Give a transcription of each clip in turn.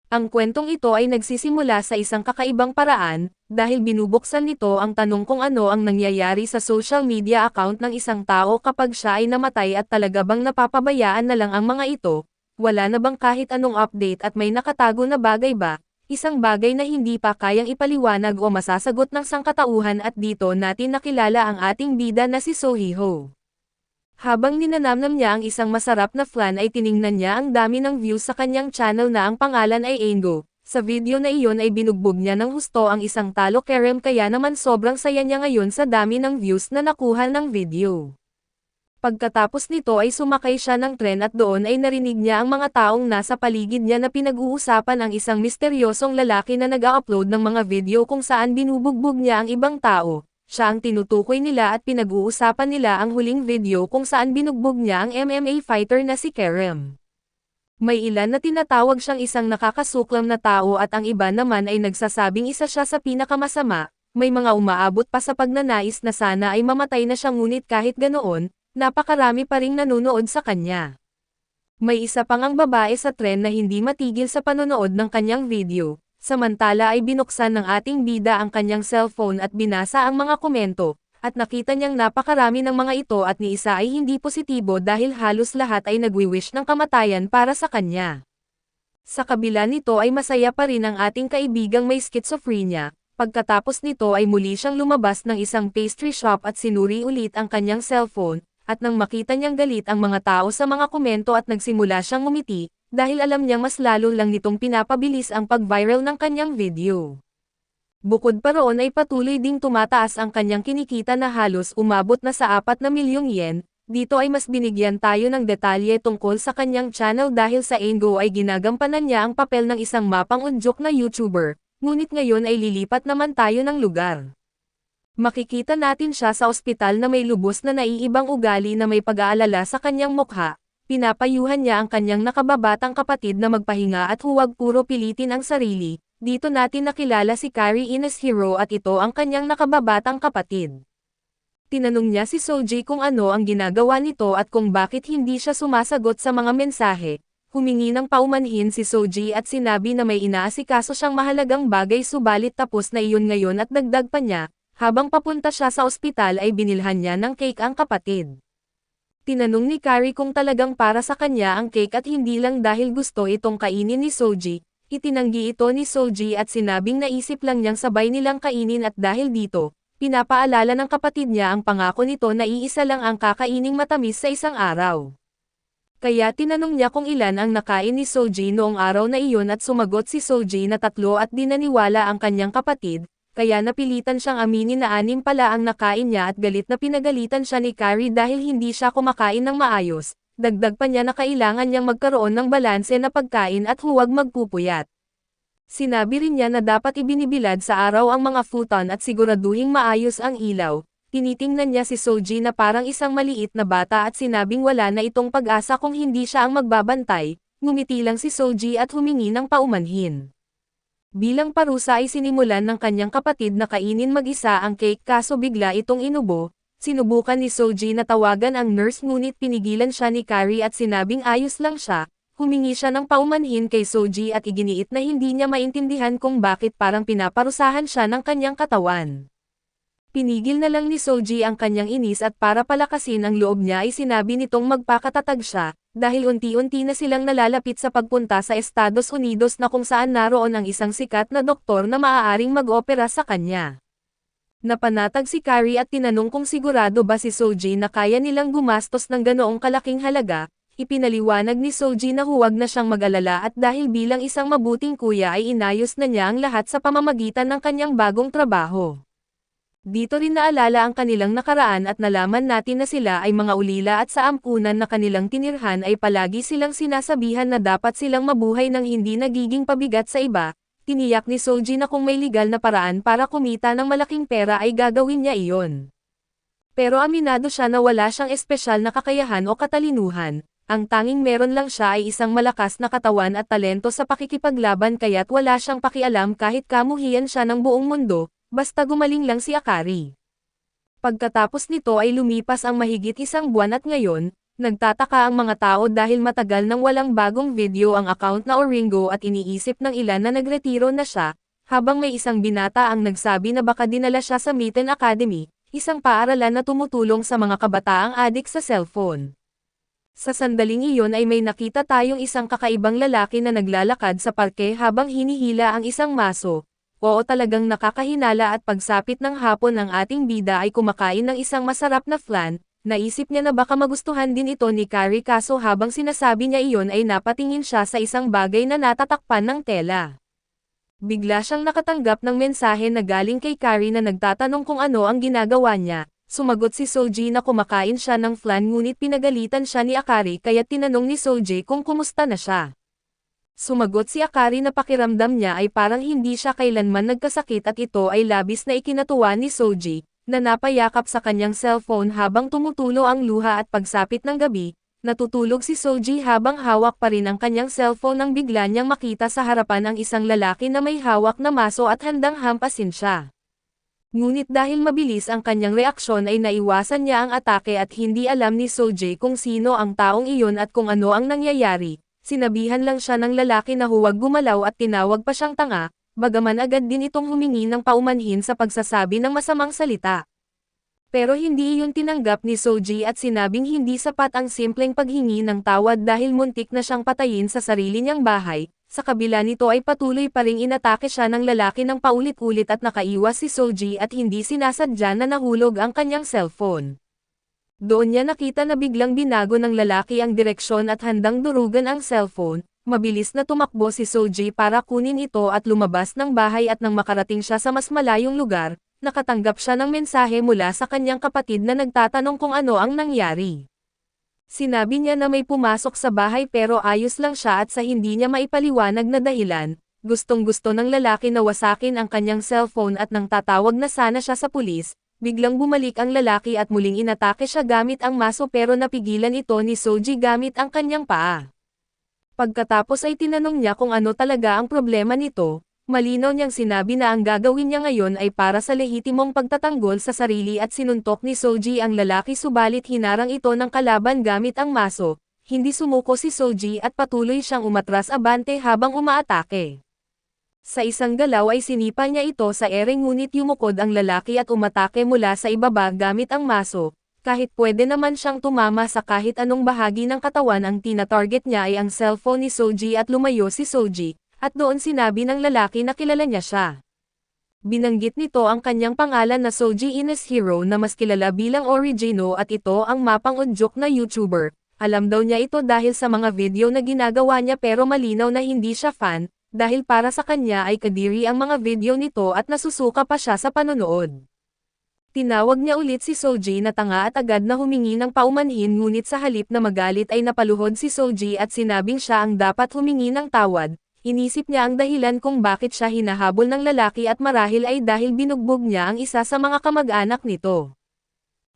Ang kwentong ito ay nagsisimula sa isang kakaibang paraan, dahil binubuksan nito ang tanong kung ano ang nangyayari sa social media account ng isang tao kapag siya ay namatay at talaga bang napapabayaan na lang ang mga ito, wala na bang kahit anong update at may nakatago na bagay ba, isang bagay na hindi pa kayang ipaliwanag o masasagot ng sangkatauhan at dito natin nakilala ang ating bida na si Sohiho. Habang ninanamnam niya ang isang masarap na flan ay tiningnan niya ang dami ng views sa kanyang channel na ang pangalan ay Ango. Sa video na iyon ay binugbog niya ng husto ang isang talo kerem kaya naman sobrang saya niya ngayon sa dami ng views na nakuha ng video. Pagkatapos nito ay sumakay siya ng tren at doon ay narinig niya ang mga taong nasa paligid niya na pinag-uusapan ang isang misteryosong lalaki na nag-upload ng mga video kung saan binubugbog niya ang ibang tao. Siya ang tinutukoy nila at pinag-uusapan nila ang huling video kung saan binugbog niya ang MMA fighter na si Kerem. May ilan na tinatawag siyang isang nakakasuklam na tao at ang iba naman ay nagsasabing isa siya sa pinakamasama. May mga umaabot pa sa pagnanais na sana ay mamatay na siya ngunit kahit ganoon, napakarami pa ring nanonood sa kanya. May isa pang ang babae sa tren na hindi matigil sa panonood ng kanyang video. Samantala ay binuksan ng ating bida ang kanyang cellphone at binasa ang mga komento, at nakita niyang napakarami ng mga ito at ni isa ay hindi positibo dahil halos lahat ay nagwi-wish ng kamatayan para sa kanya. Sa kabila nito ay masaya pa rin ang ating kaibigang may schizophrenia, pagkatapos nito ay muli siyang lumabas ng isang pastry shop at sinuri ulit ang kanyang cellphone, at nang makita niyang galit ang mga tao sa mga komento at nagsimula siyang ngumiti, dahil alam niyang mas lalo lang nitong pinapabilis ang pag-viral ng kanyang video. Bukod pa roon ay patuloy ding tumataas ang kanyang kinikita na halos umabot na sa 4 na milyong yen, dito ay mas binigyan tayo ng detalye tungkol sa kanyang channel dahil sa Ango ay ginagampanan niya ang papel ng isang mapang-unjok na YouTuber, ngunit ngayon ay lilipat naman tayo ng lugar. Makikita natin siya sa ospital na may lubos na naiibang ugali na may pag-aalala sa kanyang mukha. Pinapayuhan niya ang kanyang nakababatang kapatid na magpahinga at huwag puro pilitin ang sarili. Dito natin nakilala si Kari Ines Hero at ito ang kanyang nakababatang kapatid. Tinanong niya si Soji kung ano ang ginagawa nito at kung bakit hindi siya sumasagot sa mga mensahe. Humingi ng paumanhin si Soji at sinabi na may inaasikaso siyang mahalagang bagay subalit tapos na iyon ngayon at dagdag pa niya, habang papunta siya sa ospital ay binilhan niya ng cake ang kapatid. Tinanong ni Kari kung talagang para sa kanya ang cake at hindi lang dahil gusto itong kainin ni Soji, itinanggi ito ni Soji at sinabing naisip lang niyang sabay nilang kainin at dahil dito, pinapaalala ng kapatid niya ang pangako nito na iisa lang ang kakaining matamis sa isang araw. Kaya tinanong niya kung ilan ang nakain ni Soji noong araw na iyon at sumagot si Soji na 3 at di naniwala ang kanyang kapatid, kaya napilitan siyang aminin na 6 pala ang nakain niya at galit na pinagalitan siya ni Kari dahil hindi siya kumakain ng maayos, dagdag pa niya na kailangan niyang magkaroon ng balanse na pagkain at huwag magpupuyat. Sinabi rin niya na dapat ibinibilad sa araw ang mga futon at siguraduhing maayos ang ilaw. Tinitingnan niya si Soji na parang isang maliit na bata at sinabing wala na itong pag-asa kung hindi siya ang magbabantay, ngumiti lang si Soji at humingi ng paumanhin. Bilang parusa ay sinimulan ng kanyang kapatid na kainin mag-isa ang cake kaso bigla itong inubo, sinubukan ni Soji na tawagan ang nurse ngunit pinigilan siya ni Kari at sinabing ayos lang siya, humingi siya ng paumanhin kay Soji at iginiit na hindi niya maintindihan kung bakit parang pinaparusahan siya ng kanyang katawan. Pinigil na lang ni Soji ang kanyang inis at para palakasin ang loob niya ay sinabi nitong magpakatatag siya, dahil unti-unti na silang nalalapit sa pagpunta sa Estados Unidos na kung saan naroon ang isang sikat na doktor na maaaring mag-opera sa kanya. Napanatag si Kari at tinanong kung sigurado ba si Soji na kaya nilang gumastos ng ganoong kalaking halaga, ipinaliwanag ni Soji na huwag na siyang mag-alala at dahil bilang isang mabuting kuya ay inayos na niya ang lahat sa pamamagitan ng kanyang bagong trabaho. Dito rin naalala ang kanilang nakaraan at nalaman natin na sila ay mga ulila at sa ampunan na kanilang tinirhan ay palagi silang sinasabihan na dapat silang mabuhay ng hindi nagiging pabigat sa iba. Tiniyak ni Soji na kung may legal na paraan para kumita ng malaking pera ay gagawin niya iyon. Pero aminado siya na wala siyang espesyal na kakayahan o katalinuhan. Ang tanging meron lang siya ay isang malakas na katawan at talento sa pakikipaglaban kaya't wala siyang pakialam kahit kamuhian siya ng buong mundo. Basta gumaling lang si Akari. Pagkatapos nito ay lumipas ang mahigit 1 buwan at ngayon, Nagtataka ang mga tao dahil matagal nang walang bagong video ang account na Oringo at iniisip ng ilan na nagretiro na siya, habang may isang binata ang nagsabi na baka dinala siya sa Mitten Academy, isang paaralan na tumutulong sa mga kabataang adik sa cellphone. Sa sandaling iyon ay may nakita tayong isang kakaibang lalaki na naglalakad sa parke habang hinihila ang isang maso. Oo, talagang nakakahinala at pagsapit ng hapon ng ating bida ay kumakain ng isang masarap na flan. Naisip niya na baka magustuhan din ito ni Carrie kaso habang sinasabi niya iyon ay napatingin siya sa isang bagay na natatakpan ng tela. Bigla siyang nakatanggap ng mensahe na galing kay Carrie na nagtatanong kung ano ang ginagawa niya. Sumagot si Soji na kumakain siya ng flan ngunit pinagalitan siya ni Akari kaya tinanong ni Soji kung kumusta na siya. Sumagot si Akari na pakiramdam niya ay parang hindi siya kailanman nagkasakit at ito ay labis na ikinatuwa ni Soji, na napayakap sa kanyang cellphone habang tumutulo ang luha at pagsapit ng gabi, natutulog si Soji habang hawak pa rin ang kanyang cellphone nang bigla niyang makita sa harapan ang isang lalaki na may hawak na maso at handang hampasin siya. Ngunit dahil mabilis ang kanyang reaksyon ay naiwasan niya ang atake at hindi alam ni Soji kung sino ang taong iyon at kung ano ang nangyayari. Sinabihan lang siya ng lalaki na huwag gumalaw at tinawag pa siyang tanga, bagaman agad din itong humingi ng paumanhin sa pagsasabi ng masamang salita. Pero hindi iyon tinanggap ni Soji at sinabing hindi sapat ang simpleng paghingi ng tawad dahil muntik na siyang patayin sa sarili niyang bahay. Sa kabila nito ay patuloy pa ring inatake siya ng lalaki ng paulit-ulit at nakaiwas si Soji at hindi sinasadya na nahulog ang kanyang cellphone. Doon niya nakita na biglang binago ng lalaki ang direksyon at handang durugan ang cellphone. Mabilis na tumakbo si Soji para kunin ito at lumabas ng bahay at nang makarating siya sa mas malayong lugar, nakatanggap siya ng mensahe mula sa kanyang kapatid na nagtatanong kung ano ang nangyari. Sinabi niya na may pumasok sa bahay pero ayos lang siya at sa hindi niya maipaliwanag na dahilan, gustong-gusto ng lalaki na wasakin ang kanyang cellphone at nang tatawag na sana siya sa pulis, biglang bumalik ang lalaki at muling inatake siya gamit ang maso pero napigilan ito ni Soji gamit ang kanyang paa. Pagkatapos ay tinanong niya kung ano talaga ang problema nito, malinaw niyang sinabi na ang gagawin niya ngayon ay para sa lehitimong pagtatanggol sa sarili at sinuntok ni Soji ang lalaki subalit hinarang ito ng kalaban gamit ang maso, hindi sumuko si Soji at patuloy siyang umatras abante habang umaatake. Sa isang galaw ay sinipa niya ito sa ere ngunit yumukod ang lalaki at umatake mula sa ibaba gamit ang maso. Kahit pwede naman siyang tumama sa kahit anong bahagi ng katawan ang tina-target niya ay ang cellphone ni Soji at lumayo si Soji, at doon sinabi ng lalaki na kilala niya siya. Binanggit nito ang kanyang pangalan na Soji Ines Hero na mas kilala bilang Origino at ito ang mapang-udyok na YouTuber. Alam daw niya ito dahil sa mga video na ginagawa niya pero malinaw na hindi siya fan, dahil para sa kanya ay kadiri ang mga video nito at nasusuka pa siya sa panonood. Tinawag niya ulit si Soji na tanga at agad na humingi ng paumanhin ngunit sa halip na magalit ay napaluhod si Soji at sinabing siya ang dapat humingi ng tawad. Inisip niya ang dahilan kung bakit siya hinahabol ng lalaki at marahil ay dahil binugbog niya ang isa sa mga kamag-anak nito.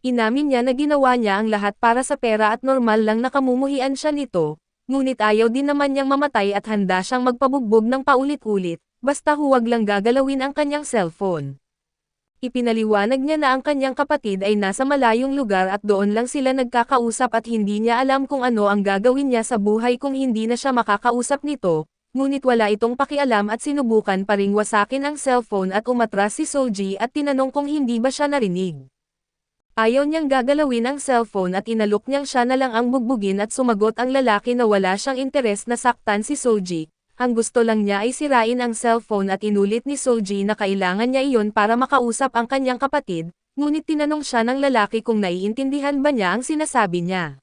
Inamin niya na ginawa niya ang lahat para sa pera at normal lang nakamumuhian siya nito, ngunit ayaw din naman niyang mamatay at handa siyang magpabugbog ng paulit-ulit, basta huwag lang gagalawin ang kanyang cellphone. Ipinaliwanag niya na ang kanyang kapatid ay nasa malayong lugar at doon lang sila nagkakausap at hindi niya alam kung ano ang gagawin niya sa buhay kung hindi na siya makakausap nito, ngunit wala itong pakialam at sinubukan pa ring wasakin ang cellphone at umatras si Soji at tinanong kung hindi ba siya narinig. Ayaw niyang gagalawin ang cellphone at inalok niyang siya na lang ang bugbugin at sumagot ang lalaki na wala siyang interes na saktan si Soji. Ang gusto lang niya ay sirain ang cellphone at inulit ni Soji na kailangan niya iyon para makausap ang kanyang kapatid, ngunit tinanong siya ng lalaki kung naiintindihan ba niya ang sinasabi niya.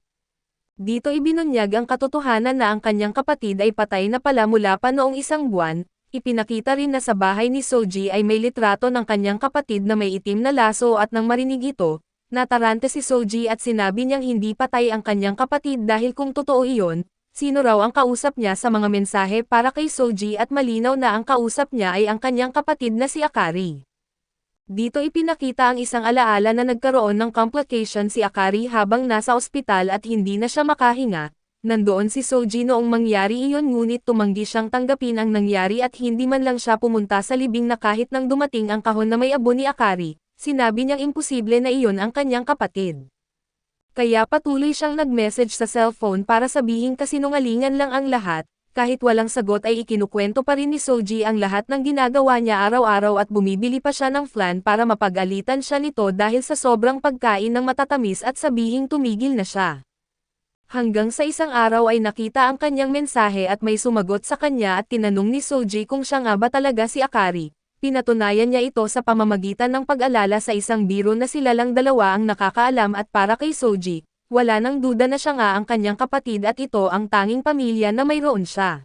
Dito ibinunyag ang katotohanan na ang kanyang kapatid ay patay na pala mula pa noong isang buwan. Ipinakita rin na sa bahay ni Soji ay may litrato ng kanyang kapatid na may itim na laso at nang marinig ito, natarante si Soji at sinabi niyang hindi patay ang kanyang kapatid dahil kung totoo iyon, sino raw ang kausap niya sa mga mensahe para kay Soji at malinaw na ang kausap niya ay ang kanyang kapatid na si Akari. Dito ipinakita ang isang alaala na nagkaroon ng complication si Akari habang nasa ospital at hindi na siya makahinga. Nandoon si Soji noong mangyari iyon ngunit tumanggi siyang tanggapin ang nangyari at hindi man lang siya pumunta sa libing na kahit nang dumating ang kahon na may abo ni Akari. Sinabi niyang imposible na iyon ang kanyang kapatid. Kaya patuloy siyang nag-message sa cellphone para sabihing kasinungalingan lang ang lahat, kahit walang sagot ay ikinukwento pa rin ni Soji ang lahat ng ginagawa niya araw-araw at bumibili pa siya ng flan para mapag-alitan siya nito dahil sa sobrang pagkain ng matatamis at sabihing tumigil na siya. Hanggang sa isang araw ay nakita ang kanyang mensahe at may sumagot sa kanya at tinanong ni Soji kung siya nga ba talaga si Akari. Pinatunayan niya ito sa pamamagitan ng pag-alala sa isang biro na sila lang dalawa ang nakakaalam at para kay Soji, wala nang duda na siya nga ang kanyang kapatid at ito ang tanging pamilya na mayroon siya.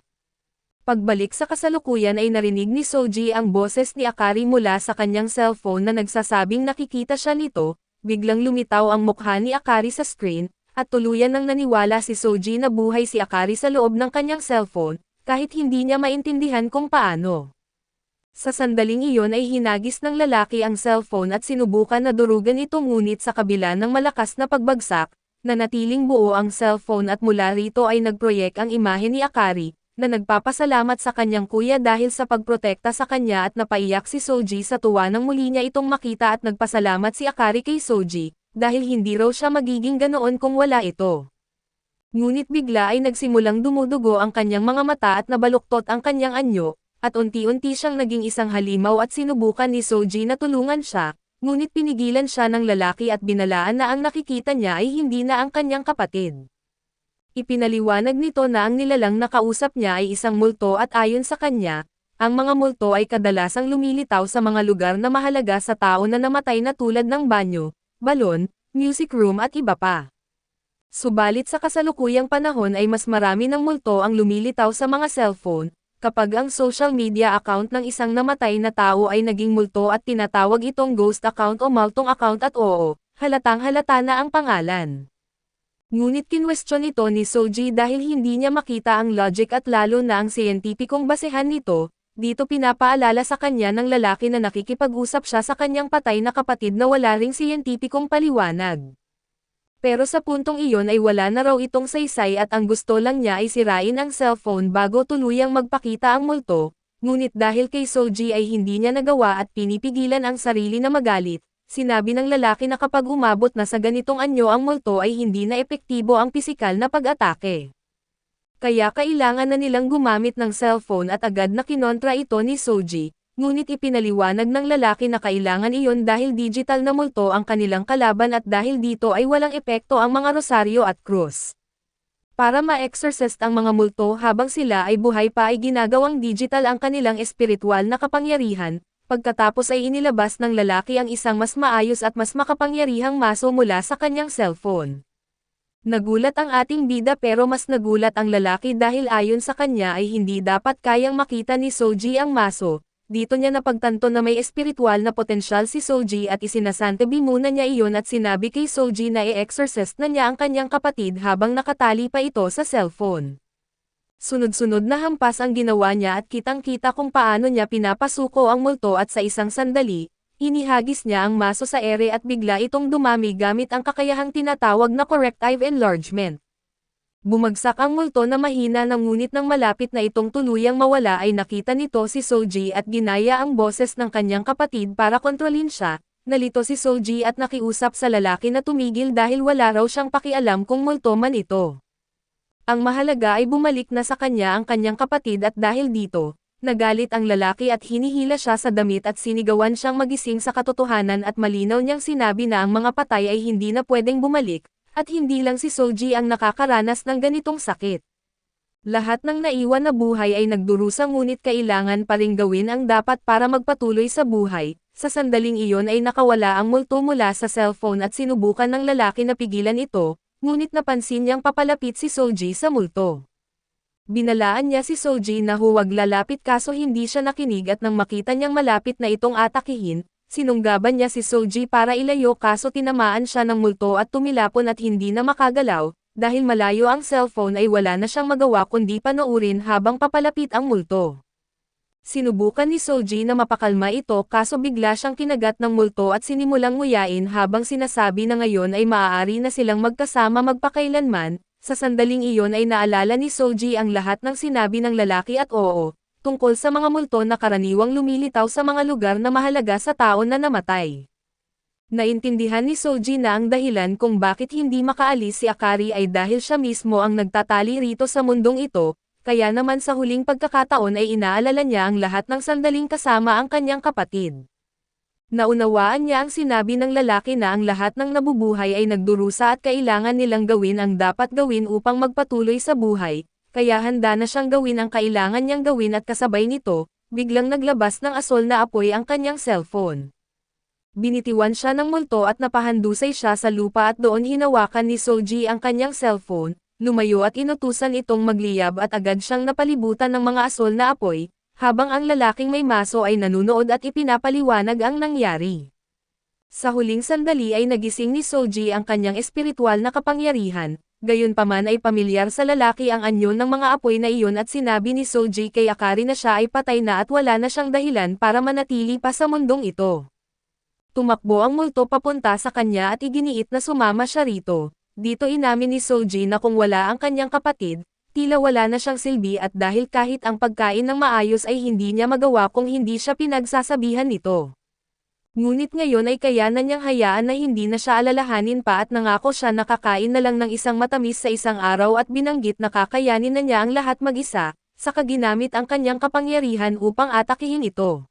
Pagbalik sa kasalukuyan ay narinig ni Soji ang boses ni Akari mula sa kanyang cellphone na nagsasabing nakikita siya nito, biglang lumitaw ang mukha ni Akari sa screen, at tuluyan nang naniwala si Soji na buhay si Akari sa loob ng kanyang cellphone, kahit hindi niya maintindihan kung paano. Sa sandaling iyon ay hinagis ng lalaki ang cellphone at sinubukan na durugan ito ngunit sa kabila ng malakas na pagbagsak, nanatiling buo ang cellphone at mula rito ay nagproyek ang imahe ni Akari, na nagpapasalamat sa kanyang kuya dahil sa pagprotekta sa kanya at napaiyak si Soji sa tuwa nang muli niya itong makita at nagpasalamat si Akari kay Soji, dahil hindi raw siya magiging ganoon kung wala ito. Ngunit bigla ay nagsimulang dumudugo ang kanyang mga mata at nabaluktot ang kanyang anyo, at unti-unti siyang naging isang halimaw at sinubukan ni Soji na tulungan siya, ngunit pinigilan siya ng lalaki at binalaan na ang nakikita niya ay hindi na ang kanyang kapatid. Ipinaliwanag nito na ang nilalang na kausap niya ay isang multo at ayon sa kanya, ang mga multo ay kadalasang lumilitaw sa mga lugar na mahalaga sa tao na namatay na tulad ng banyo, balon, music room at iba pa. Subalit sa kasalukuyang panahon ay mas marami ng multo ang lumilitaw sa mga cellphone, kapag ang social media account ng isang namatay na tao ay naging multo at tinatawag itong ghost account o multong account at oo, halatang-halata na ang pangalan. Ngunit kinwestiyon ito ni Soji dahil hindi niya makita ang logic at lalo na ang siyentipikong basehan nito, dito pinapaalala sa kanya ng lalaki na nakikipag-usap siya sa kanyang patay na kapatid na wala ring siyentipikong paliwanag. Pero sa puntong iyon ay wala na raw itong saysay at ang gusto lang niya ay sirain ang cellphone bago tuluyang magpakita ang multo, ngunit dahil kay Soji ay hindi niya nagawa at pinipigilan ang sarili na magalit, sinabi ng lalaki na kapag umabot na sa ganitong anyo ang multo ay hindi na epektibo ang pisikal na pag-atake. Kaya kailangan na nilang gumamit ng cellphone at agad na kinontra ito ni Soji. Ngunit ipinaliwanag ng lalaki na kailangan iyon dahil digital na multo ang kanilang kalaban at dahil dito ay walang epekto ang mga rosaryo at krus. Para ma-exorcist ang mga multo habang sila ay buhay pa ay ginagawang digital ang kanilang espiritual na kapangyarihan, pagkatapos ay inilabas ng lalaki ang isang mas maayos at mas makapangyarihang maso mula sa kanyang cellphone. Nagulat ang ating bida pero mas nagulat ang lalaki dahil ayon sa kanya ay hindi dapat kayang makita ni Soji ang maso. Dito niya napagtanto na may espiritual na potensyal si Soji at isinasantabi muna niya iyon at sinabi kay Soji na i-exorcist na niya ang kanyang kapatid habang nakatali pa ito sa cellphone. Sunod-sunod na hampas ang ginawa niya at kitang-kita kung paano niya pinapasuko ang multo at sa isang sandali, inihagis niya ang maso sa ere at bigla itong dumami gamit ang kakayahang tinatawag na corrective enlargement. Bumagsak ang multo na mahina na ngunit nang malapit na itong tuluyang mawala ay nakita nito si Soji at ginaya ang boses ng kanyang kapatid para kontrolin siya. Nalito si Soji at nakiusap sa lalaki na tumigil dahil wala raw siyang pakialam kung multo man ito. Ang mahalaga ay bumalik na sa kanya ang kanyang kapatid at dahil dito, nagalit ang lalaki at hinihila siya sa damit at sinigawan siyang magising sa katotohanan at malinaw niyang sinabi na ang mga patay ay hindi na pwedeng bumalik. At hindi lang si Soji ang nakakaranas ng ganitong sakit. Lahat ng naiwan na buhay ay nagdurusa ngunit kailangan pa ring gawin ang dapat para magpatuloy sa buhay. Sa sandaling iyon ay nakawala ang multo mula sa cellphone at sinubukan ng lalaki na pigilan ito, ngunit napansin niyang papalapit si Soji sa multo. Binalaan niya si Soji na huwag lalapit kaso hindi siya nakinig at nang makita niyang malapit na itong atakihin, sinunggaban niya si Soji para ilayo kaso tinamaan siya ng multo at tumilapon at hindi na makagalaw, dahil malayo ang cellphone ay wala na siyang magawa kundi panoorin habang papalapit ang multo. Sinubukan ni Soji na mapakalma ito kaso bigla siyang kinagat ng multo at sinimulang nguyain habang sinasabi na ngayon ay maaari na silang magkasama magpakailanman, sa sandaling iyon ay naalala ni Soji ang lahat ng sinabi ng lalaki at oo. Tungkol sa mga multo na karaniwang lumilitaw sa mga lugar na mahalaga sa tao na namatay. Naintindihan ni Soji na ang dahilan kung bakit hindi makaalis si Akari ay dahil siya mismo ang nagtatali rito sa mundong ito, kaya naman sa huling pagkakataon ay inaalala niya ang lahat ng sandaling kasama ang kanyang kapatid. Naunawaan niya ang sinabi ng lalaki na ang lahat ng nabubuhay ay nagdurusa at kailangan nilang gawin ang dapat gawin upang magpatuloy sa buhay, kaya handa na siyang gawin ang kailangan niyang gawin at kasabay nito, biglang naglabas ng asol na apoy ang kanyang cellphone. Binitiwan siya ng multo at napahandusay siya sa lupa at doon hinawakan ni Soji ang kanyang cellphone, lumayo at inutusan itong magliyab at agad siyang napalibutan ng mga asol na apoy, habang ang lalaking may maso ay nanunood at ipinapaliwanag ang nangyari. Sa huling sandali ay nagising ni Soji ang kanyang espiritual na kapangyarihan, gayunpaman ay pamilyar sa lalaki ang anyo ng mga apoy na iyon at sinabi ni Soji kay Akari na siya ay patay na at wala na siyang dahilan para manatili pa sa mundong ito. Tumakbo ang multo papunta sa kanya at iginiit na sumama siya rito. Dito inamin ni Soji na kung wala ang kanyang kapatid, tila wala na siyang silbi at dahil kahit ang pagkain ng maayos ay hindi niya magawa kung hindi siya pinagsasabihan nito. Ngunit ngayon ay kaya na niyang hayaan na hindi na siya alalahanin pa at nangako siya na kakain na lang ng isang matamis sa isang araw at binanggit na kakayanin na niya ang lahat mag-isa, saka ginamit ang kanyang kapangyarihan upang atakihin ito.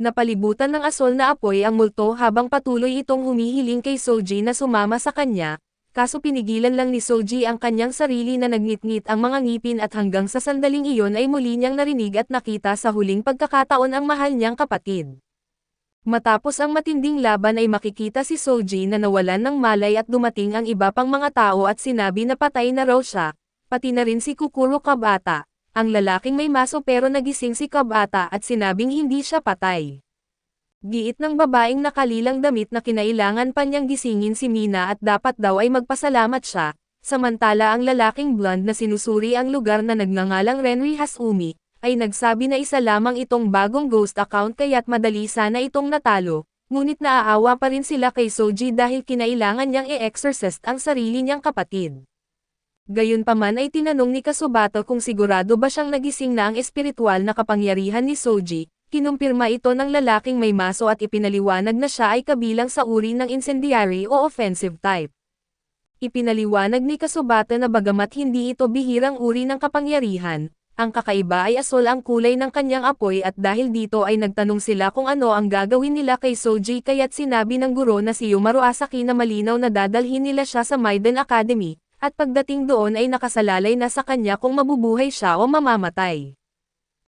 Napalibutan ng asol na apoy ang multo habang patuloy itong humihiling kay Soji na sumama sa kanya, kaso pinigilan lang ni Soji ang kanyang sarili na nagngit-ngit ang mga ngipin at hanggang sa sandaling iyon ay muli niyang narinig at nakita sa huling pagkakataon ang mahal niyang kapatid. Matapos ang matinding laban ay makikita si Soji na nawalan ng malay at dumating ang iba pang mga tao at sinabi na patay na raw siya, pati na rin si Kukuro Kabata. Ang lalaking may maso pero nagising si Kabata at sinabing hindi siya patay. Giit ng babaeng nakalilang damit na kinailangan pa niyang gisingin si Mina at dapat daw ay magpasalamat siya, samantala ang lalaking blonde na sinusuri ang lugar na nagngangalang Renri Hasumi, ay nagsabi na isa lamang itong bagong ghost account kaya't madali sana itong natalo, ngunit naaawa pa rin sila kay Soji dahil kinailangan niyang i-exorcist ang sarili niyang kapatid. Gayunpaman ay tinanong ni Kasubato kung sigurado ba siyang nagising na ang espiritual na kapangyarihan ni Soji, kinumpirma ito ng lalaking may maso at ipinaliwanag na siya ay kabilang sa uri ng incendiary o offensive type. Ipinaliwanag ni Kasubato na bagamat hindi ito bihirang uri ng kapangyarihan, ang kakaiba ay asol ang kulay ng kanyang apoy at dahil dito ay nagtanong sila kung ano ang gagawin nila kay Soji kaya't sinabi ng guro na si Yumaru Asaki na malinaw na dadalhin nila siya sa Maiden Academy, at pagdating doon ay nakasalalay na sa kanya kung mabubuhay siya o mamamatay.